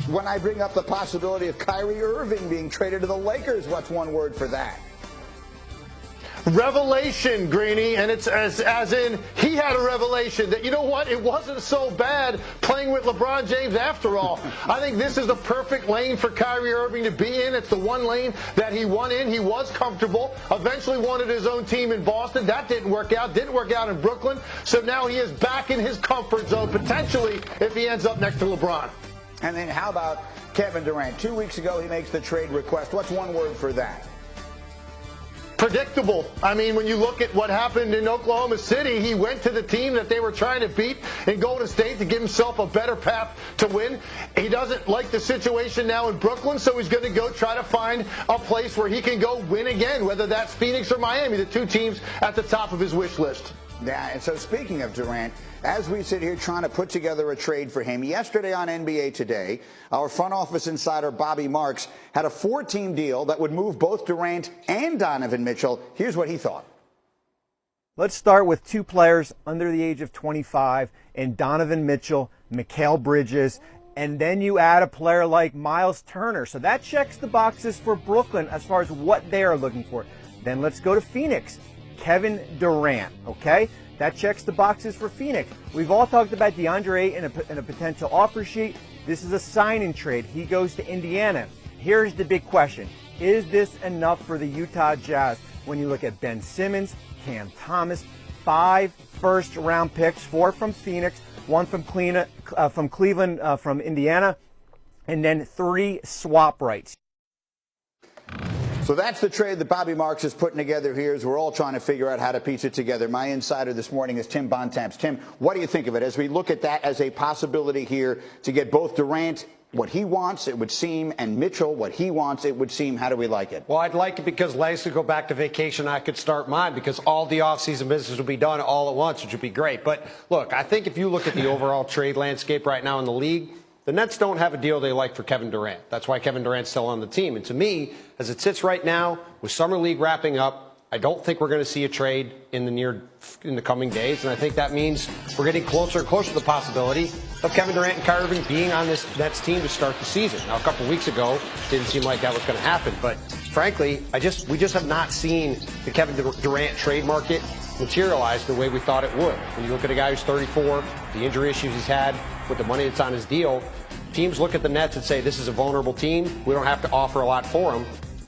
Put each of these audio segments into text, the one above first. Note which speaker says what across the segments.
Speaker 1: When I bring up the possibility of Kyrie Irving being traded to the Lakers, what's one word for that?
Speaker 2: Revelation, Greeny, and it's as in he had a revelation that, you know what, it wasn't so bad playing with LeBron James after all. I think this is the perfect lane for Kyrie Irving to be in. It's the one lane that he won in. He was comfortable, eventually wanted his own team in Boston. That didn't work out in Brooklyn. So now he is back in his comfort zone, potentially, if he ends up next to LeBron.
Speaker 1: And then how about Kevin Durant? 2 weeks ago, he makes the trade request. What's one word for that?
Speaker 2: Predictable. I mean, when you look at what happened in Oklahoma City, he went to the team that they were trying to beat in Golden State to give himself a better path to win. He doesn't like the situation now in Brooklyn, so he's going to go try to find a place where he can go win again, whether that's Phoenix or Miami, the two teams at the top of his wish list.
Speaker 1: Yeah, and so speaking of Durant, as we sit here trying to put together a trade for him, yesterday on NBA Today, our front office insider Bobby Marks had a 4-team deal that would move both Durant and Donovan Mitchell. Here's what he thought.
Speaker 3: Let's start with two players under the age of 25 and Donovan Mitchell, Mikal Bridges, and then you add a player like Miles Turner. So that checks the boxes for Brooklyn as far as what they are looking for. Then let's go to Phoenix. Kevin Durant, okay? That checks the boxes for Phoenix. We've all talked about DeAndre in a potential offer sheet. This is a sign-in trade. He goes to Indiana. Here's the big question. Is this enough for the Utah Jazz when you look at Ben Simmons, Cam Thomas, 5 first-round picks, 4 from Phoenix, 1 from Cleveland, from Indiana, and then 3 swap rights?
Speaker 1: So that's the trade that Bobby Marks is putting together here as we're all trying to figure out how to piece it together. My insider this morning is Tim Bontemps. Tim, what do you think of it as we look at that as a possibility here to get both Durant, what he wants, it would seem, and Mitchell, what he wants, it would seem? How do we like it?
Speaker 4: Well, I'd like it because Legs could go back to vacation. I could start mine because all the offseason business would be done all at once, which would be great. But look, I think if you look at the overall trade landscape right now in the league, the Nets don't have a deal they like for Kevin Durant. That's why Kevin Durant's still on the team. And to me, as it sits right now, with Summer League wrapping up, I don't think we're going to see a trade in the coming days. And I think that means we're getting closer and closer to the possibility of Kevin Durant and Kyrie Irving being on this Nets team to start the season. Now, a couple of weeks ago, it didn't seem like that was going to happen. But frankly, we just have not seen the Kevin Durant trade market materialize the way we thought it would. When you look at a guy who's 34, the injury issues he's had, with the money that's on his deal, teams look at the Nets and say, this is a vulnerable team. We don't have to offer a lot for him.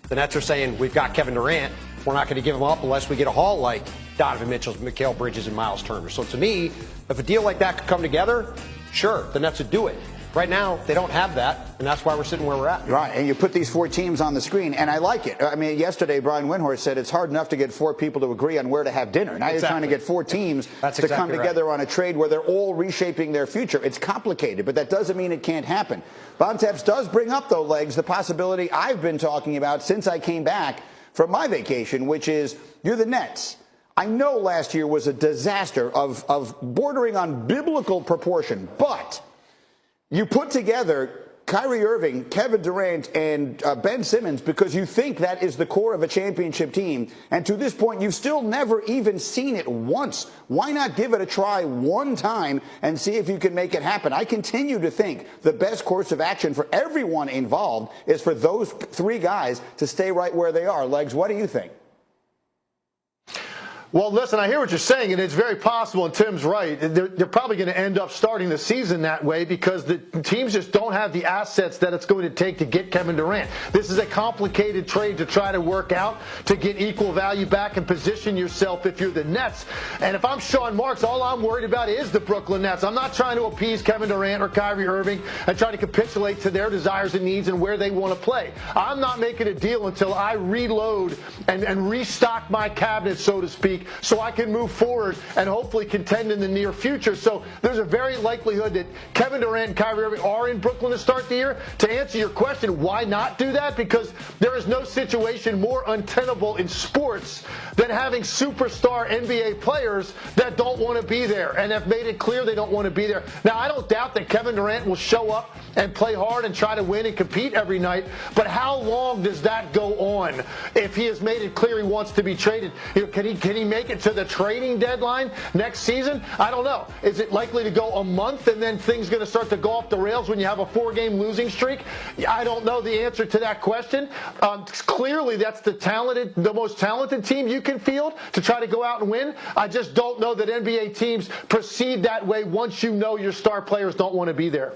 Speaker 4: The Nets are saying, we've got Kevin Durant. We're not going to give him up unless we get a haul like Donovan Mitchell, Mikal Bridges, and Miles Turner. So to me, if a deal like that could come together, sure, the Nets would do it. Right now, they don't have that, and that's why we're sitting where we're at.
Speaker 1: Right, and you put these 4 teams on the screen, and I like it. I mean, yesterday, Brian Windhorst said it's hard enough to get 4 people to agree on where to have dinner. Now you're trying to get 4 teams to come together on a trade where they're all reshaping their future. It's complicated, but that doesn't mean it can't happen. Bontemps does bring up, though, Legs, the possibility I've been talking about since I came back from my vacation, which is you're the Nets. I know last year was a disaster of bordering on biblical proportion, but you put together Kyrie Irving, Kevin Durant, and Ben Simmons because you think that is the core of a championship team. And to this point, you've still never even seen it once. Why not give it a try one time and see if you can make it happen? I continue to think the best course of action for everyone involved is for those 3 guys to stay right where they are. Legs, what do you think?
Speaker 2: Well, listen, I hear what you're saying, and it's very possible, and Tim's right. They're probably going to end up starting the season that way because the teams just don't have the assets that it's going to take to get Kevin Durant. This is a complicated trade to try to work out to get equal value back and position yourself if you're the Nets. And if I'm Sean Marks, all I'm worried about is the Brooklyn Nets. I'm not trying to appease Kevin Durant or Kyrie Irving and try to capitulate to their desires and needs and where they want to play. I'm not making a deal until I reload and restock my cabinet, so to speak, so I can move forward and hopefully contend in the near future. So there's a very likelihood that Kevin Durant and Kyrie Irving are in Brooklyn to start the year. To answer your question, why not do that? Because there is no situation more untenable in sports than having superstar NBA players that don't want to be there and have made it clear they don't want to be there. Now, I don't doubt that Kevin Durant will show up and play hard and try to win and compete every night, but how long does that go on if he has made it clear he wants to be traded? Can he make it to the trading deadline next season? I don't know. Is it likely to go a month and then things going to start to go off the rails when you have a 4-game losing streak? I don't know the answer to that question. Clearly, that's the most talented team you can field to try to go out and win. I just don't know that NBA teams proceed that way once you know your star players don't want to be there.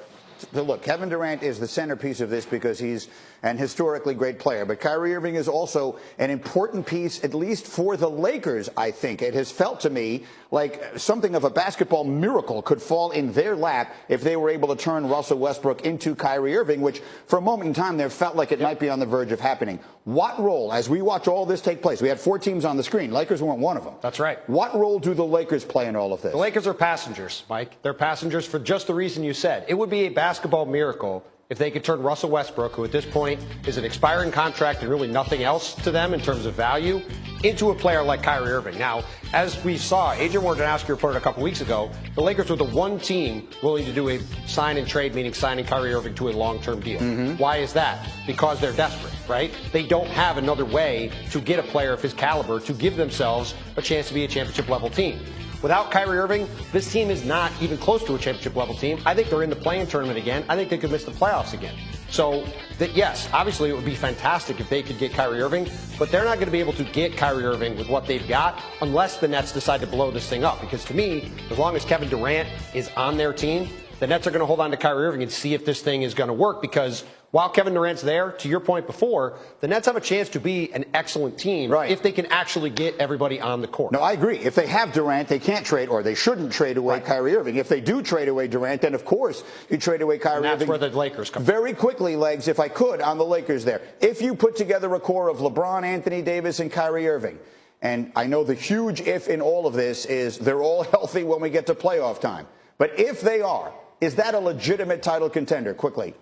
Speaker 1: Look, Kevin Durant is the centerpiece of this because he's an historically great player. But Kyrie Irving is also an important piece, at least for the Lakers, I think. It has felt to me like something of a basketball miracle could fall in their lap if they were able to turn Russell Westbrook into Kyrie Irving, which for a moment in time there felt like it might be on the verge of happening. What role, as we watch all this take place, we had 4 teams on the screen. Lakers weren't one of them.
Speaker 4: That's right.
Speaker 1: What role do the Lakers play in all of this?
Speaker 4: The Lakers are passengers, Mike. They're passengers for just the reason you said. It would be a basketball miracle if they could turn Russell Westbrook, who at this point is an expiring contract and really nothing else to them in terms of value, into a player like Kyrie Irving. Now, as we saw, Adrian Wojnarowski reported a couple weeks ago, the Lakers were the one team willing to do a sign and trade, meaning signing Kyrie Irving to a long-term deal. Why is that? Because they're desperate, right? They don't have another way to get a player of his caliber to give themselves a chance to be a championship-level team. Without Kyrie Irving, this team is not even close to a championship-level team. I think they're in the play-in tournament again. I think they could miss the playoffs again. So, yes, obviously it would be fantastic if they could get Kyrie Irving, but they're not going to be able to get Kyrie Irving with what they've got unless the Nets decide to blow this thing up. Because to me, as long as Kevin Durant is on their team, the Nets are going to hold on to Kyrie Irving and see if this thing is going to work, because while Kevin Durant's there, to your point before, the Nets have a chance to be an excellent team if they can actually get everybody on the court.
Speaker 1: No, I agree. If they have Durant, they can't trade, or they shouldn't trade away Kyrie Irving. If they do trade away Durant, then of course you trade away Kyrie Irving.
Speaker 4: That's where the Lakers come
Speaker 1: very quickly, Legs, if I could, on the Lakers there. If you put together a core of LeBron, Anthony Davis, and Kyrie Irving, and I know the huge if in all of this is they're all healthy when we get to playoff time. But if they are, is that a legitimate title contender? Quickly.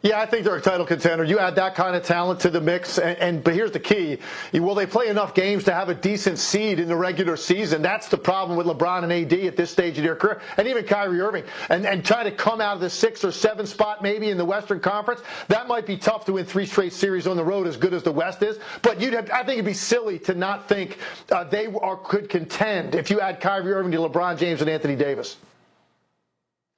Speaker 2: Yeah, I think they're a title contender. You add that kind of talent to the mix, but here's the key. Will they play enough games to have a decent seed in the regular season? That's the problem with LeBron and AD at this stage of their career, and even Kyrie Irving. And try to come out of the 6 or 7 spot maybe in the Western Conference, that might be tough to win 3 straight series on the road as good as the West is. But I think it'd be silly to not think they could contend if you add Kyrie Irving to LeBron James and Anthony Davis.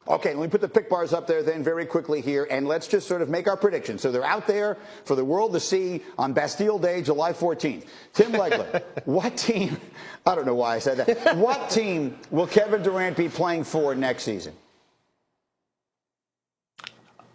Speaker 1: Okay, let me put the pick bars up there then very quickly here, and let's just sort of make our predictions. So they're out there for the world to see on Bastille Day, July 14th. Tim Legler, what team, I don't know why I said that, what team will Kevin Durant be playing for next season?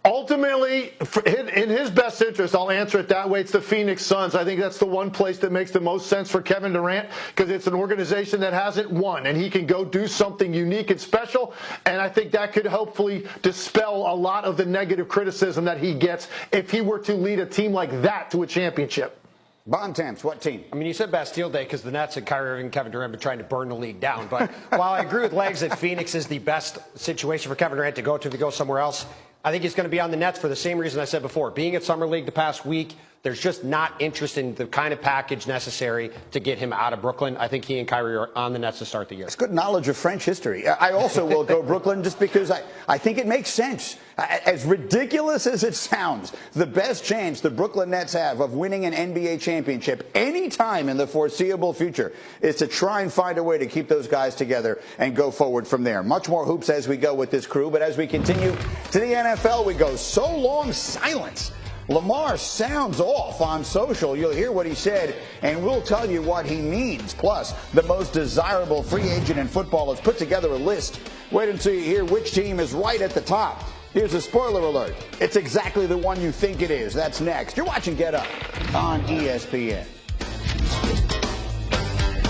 Speaker 2: Ultimately, in his best interest, I'll answer it that way. It's the Phoenix Suns. I think that's the one place that makes the most sense for Kevin Durant, because it's an organization that hasn't won, and he can go do something unique and special. And I think that could hopefully dispel a lot of the negative criticism that he gets if he were to lead a team like that to a championship.
Speaker 1: Bontemps, what team?
Speaker 4: I mean, you said Bastille Day because the Nets and Kyrie Irving and Kevin Durant have been trying to burn the league down. But while I agree with Legs that Phoenix is the best situation for Kevin Durant to go to if he goes somewhere else, I think he's going to be on the Nets for the same reason I said before. Being at Summer League the past week, there's just not interest in the kind of package necessary to get him out of Brooklyn. I think he and Kyrie are on the Nets to start the year.
Speaker 1: It's good knowledge of French history. I also will go Brooklyn just because I think it makes sense. As ridiculous as it sounds, the best chance the Brooklyn Nets have of winning an NBA championship anytime in the foreseeable future is to try and find a way to keep those guys together and go forward from there. Much more hoops as we go with this crew, but as we continue to the NFL, we go so long silence. Lamar sounds off on social. You'll hear what he said, and we'll tell you what he means. Plus, the most desirable free agent in football has put together a list. Wait until you hear which team is right at the top. Here's a spoiler alert. It's exactly the one you think it is. That's next. You're watching Get Up on ESPN.